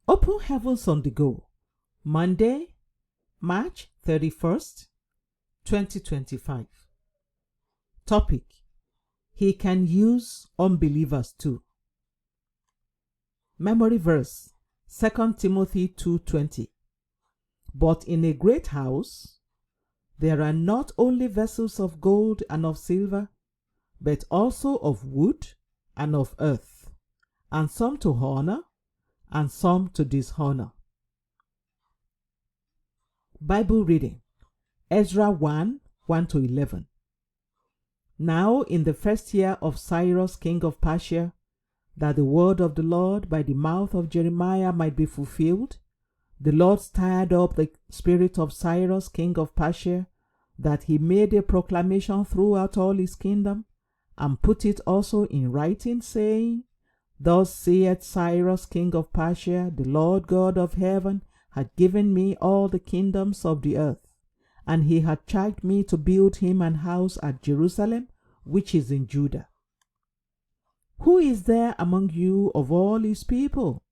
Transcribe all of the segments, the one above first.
Open Heavens on the Go, Monday, March 31st, 2025. Topic: He can use unbelievers too. Memory verse: 2 Timothy 2:20. But in a great house there are not only vessels of gold and of silver, but also of wood and of earth, and some to honor and some to dishonor. Bible reading: Ezra 1:1-11. Now in the first year of Cyrus king of Persia, that the word of the Lord by the mouth of Jeremiah might be fulfilled, the Lord stirred up the spirit of Cyrus king of Persia, that he made a proclamation throughout all his kingdom, and put it also in writing, saying, Thus saith Cyrus king of Persia, the Lord God of heaven had given me all the kingdoms of the earth, and he had charged me to build him an house at Jerusalem, which is in Judah. Who is there among you of all his people?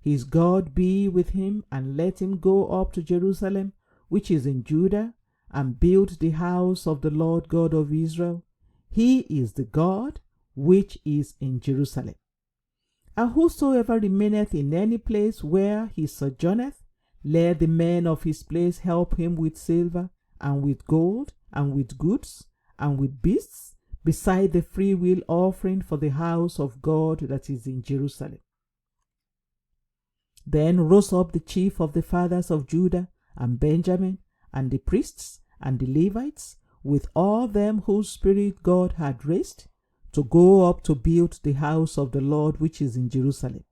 His God be with him, and let him go up to Jerusalem, which is in Judah, and build the house of the Lord God of Israel. He is the God which is in Jerusalem. And whosoever remaineth in any place where he sojourneth, let the men of his place help him with silver, and with gold, and with goods, and with beasts, beside the freewill offering for the house of God that is in Jerusalem. Then rose up the chief of the fathers of Judah and Benjamin, and the priests and the Levites, with all them whose spirit God had raised, to go up to build the house of the Lord which is in Jerusalem.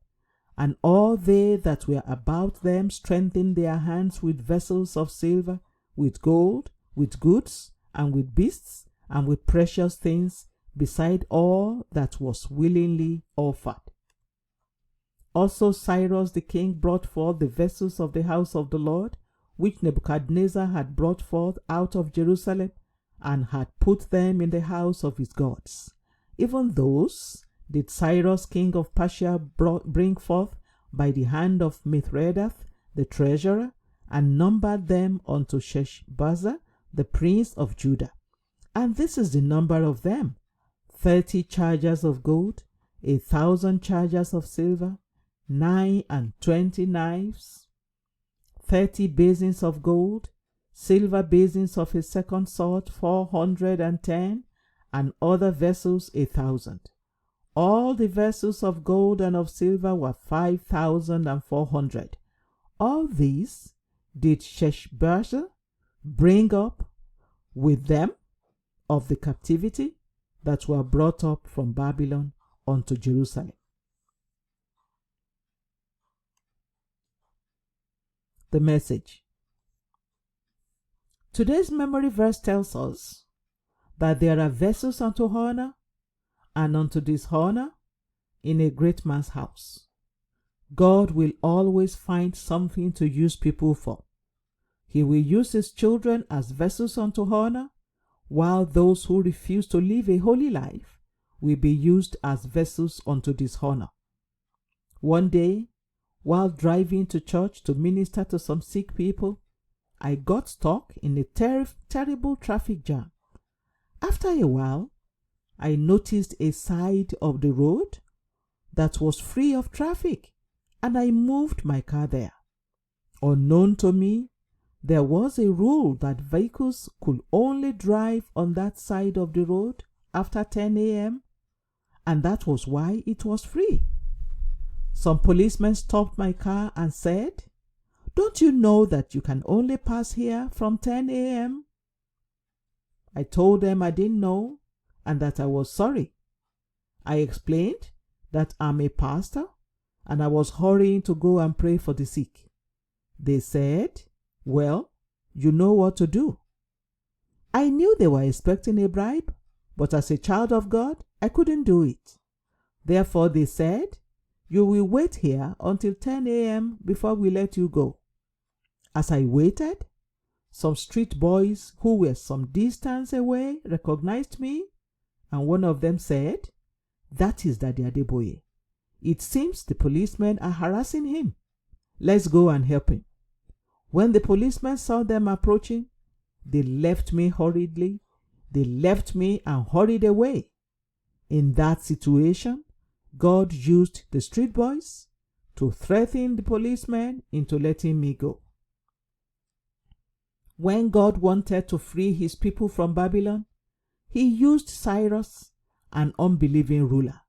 And all they that were about them strengthened their hands with vessels of silver, with gold, with goods, and with beasts, and with precious things, beside all that was willingly offered. Also Cyrus the king brought forth the vessels of the house of the Lord, which Nebuchadnezzar had brought forth out of Jerusalem, and had put them in the house of his gods. Even those did Cyrus king of Persia bring forth by the hand of Mithredath the treasurer, and numbered them unto Sheshbazzar the prince of Judah. And this is the number of them: 30 chargers of gold, 1,000 chargers of silver, 29 knives, 30 basins of gold, silver basins of a second sort 410, and other vessels 1,000. All the vessels of gold and of silver were 5,400. All these did Sheshbazzar bring up with them of the captivity that were brought up from Babylon unto Jerusalem. The Message. Today's memory verse tells us that there are vessels unto honor and unto dishonor in a great man's house. God will always find something to use people for. He will use his children as vessels unto honor, while those who refuse to live a holy life will be used as vessels unto dishonor. One day, while driving to church to minister to some sick people, I got stuck in a terrible traffic jam. After a while, I noticed a side of the road that was free of traffic, and I moved my car there. Unknown to me, there was a rule that vehicles could only drive on that side of the road after 10 a.m., and that was why it was free. Some policemen stopped my car and said, "Don't you know that you can only pass here from 10 a.m.? I told them I didn't know and that I was sorry. I explained that I'm a pastor and I was hurrying to go and pray for the sick. They said, "Well, you know what to do." I knew they were expecting a bribe, but as a child of God, I couldn't do it. Therefore, they said, "You will wait here until 10 a.m. before we let you go." As I waited, some street boys who were some distance away recognized me, and one of them said, "That is Daddy Adeboye. It seems the policemen are harassing him." Let's go and help him. When the policemen saw them approaching, they left me hurriedly. They left me and hurried away. In that situation, God used the street boys to threaten the policemen into letting me go. When God wanted to free his people from Babylon, he used Cyrus, an unbelieving ruler.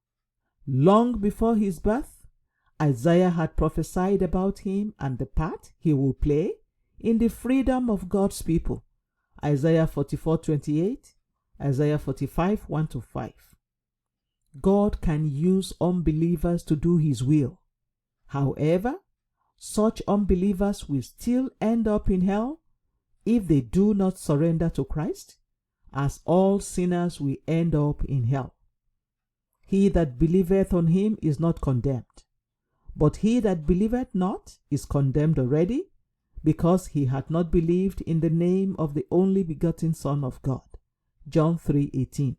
Long before his birth, Isaiah had prophesied about him and the part he will play in the freedom of God's people. Isaiah 44:28, Isaiah 45, 1-5. God can use unbelievers to do his will. However, such unbelievers will still end up in hell if they do not surrender to Christ, as all sinners will end up in hell. He that believeth on him is not condemned, but he that believeth not is condemned already, because he hath not believed in the name of the only begotten Son of God. John 3:18.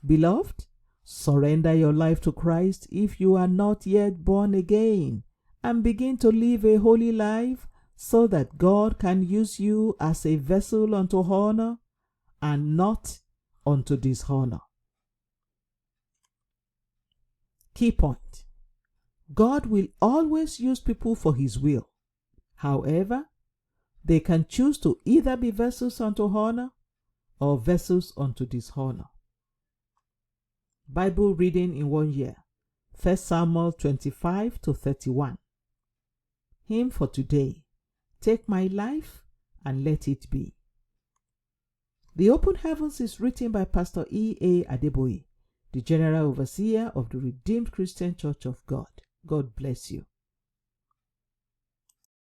Beloved, surrender your life to Christ if you are not yet born again, and begin to live a holy life so that God can use you as a vessel unto honor and not unto dishonor. Key point: God will always use people for his will. However, they can choose to either be vessels unto honor or vessels unto dishonor. Bible reading in 1 year: 1 Samuel 25-31. Hymn for today: Take my life and let it be. The Open Heavens is written by Pastor E.A. Adeboye, the General Overseer of the Redeemed Christian Church of God. God bless you.